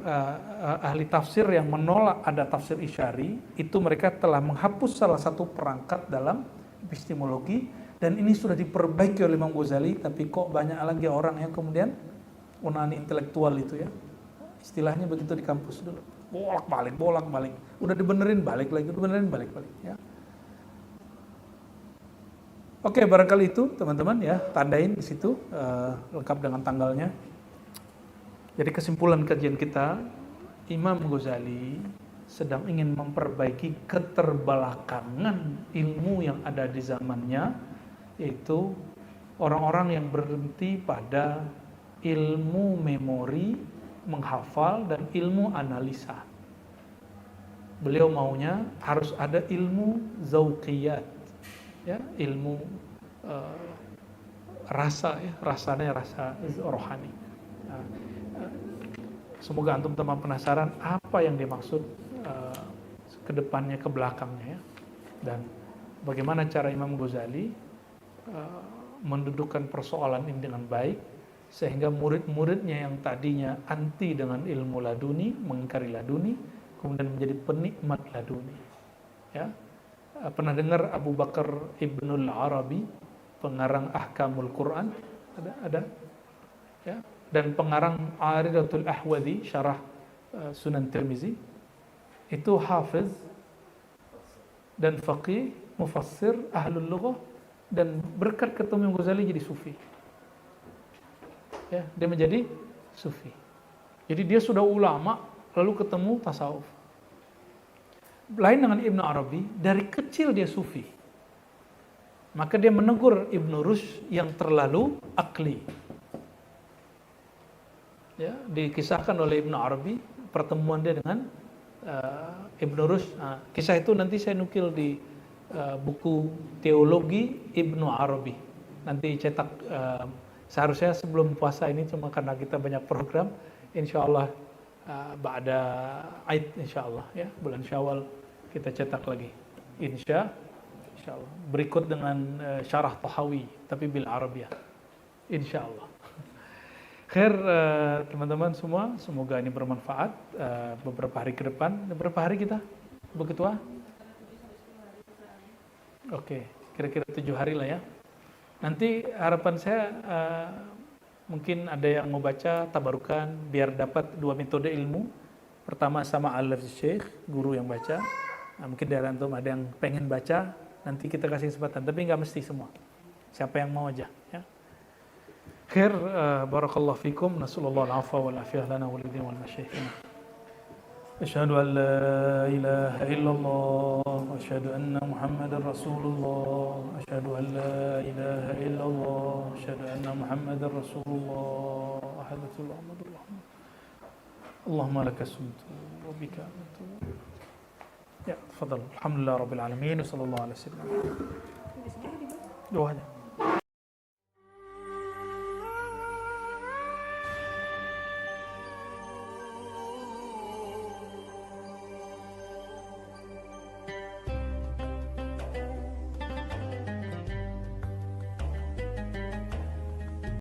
ahli tafsir yang menolak ada tafsir isyari, itu mereka telah menghapus salah satu perangkat dalam epistemologi, dan ini sudah diperbaiki oleh Imam Ghazali, tapi kok banyak lagi orang yang kemudian unani intelektual itu ya. Istilahnya begitu di kampus dulu. Bolak-balik. Udah dibenerin balik lagi, ya. Oke, barangkali itu teman-teman ya, tandain di situ lengkap dengan tanggalnya. Jadi kesimpulan kajian kita, Imam Ghazali sedang ingin memperbaiki keterbelakangan ilmu yang ada di zamannya, yaitu orang-orang yang berhenti pada ilmu memori, menghafal, dan ilmu analisa. Beliau maunya harus ada ilmu zauqiyat, ya, ilmu rasa, ya, rasanya rasa rohani. Nah, semoga antum teman penasaran apa yang dimaksud ke depannya, ke belakangnya ya. Dan bagaimana cara Imam Ghazali mendudukkan persoalan ini dengan baik sehingga murid-muridnya yang tadinya anti dengan ilmu laduni, mengingkari laduni, kemudian menjadi penikmat laduni. Ya. Pernah dengar Abu Bakar Ibnul Arabi, pengarang Ahkamul Quran? Ada? Ya. Dan pengarang Aridatul Ahwadi, syarah Sunan Tirmizi, itu hafiz dan faqih, mufassir, ahlul lughah, dan berkat ketemu Ghazali jadi sufi. Ya, dia menjadi sufi. Jadi dia sudah ulama, lalu ketemu tasawuf. Lain dengan Ibnu Arabi, dari kecil dia sufi. Maka dia menegur Ibnu Rushd yang terlalu akli. Ya, dikisahkan oleh Ibnu Arabi pertemuan dia dengan Ibnu Rushd. Kisah itu nanti saya nukil di buku Teologi Ibnu Arabi. Nanti cetak seharusnya sebelum puasa ini, cuma karena kita banyak program, insyaallah ba'da Aid insyaallah ya, bulan Syawal kita cetak lagi. Insyaallah. Berikut dengan syarah Tahawi tapi bil Arabiyah. Insyaallah. Khair teman-teman semua, semoga ini bermanfaat beberapa hari ke depan. Beberapa hari kita begitu Oke, kira-kira 7 hari lah ya. Nanti harapan saya mungkin ada yang mau baca tabarukan biar dapat 2 metode ilmu. Pertama sama al-lafz syekh, guru yang baca. Mungkin dari antum ada yang pengen baca, nanti kita kasih kesempatan, tapi nggak mesti semua. Siapa yang mau aja ya. Khair, barakallahu fikum, nasallallahu al-afwa wal afiyah lana wal lidin wal masyayikhina. Asyhadu an la ilaha illallah wa asyhadu anna Muhammadar Rasulullah. Asyhadu an la ilaha illallah, asyhadu anna Muhammadar Rasulullah. Ahadatul Ahmadullah. Allahumma lakas sumtu wa bika amantu. Ya, tafadhal. Alhamdulillah rabbil alamin wa sallallahu alaihi wasallam. Doanya.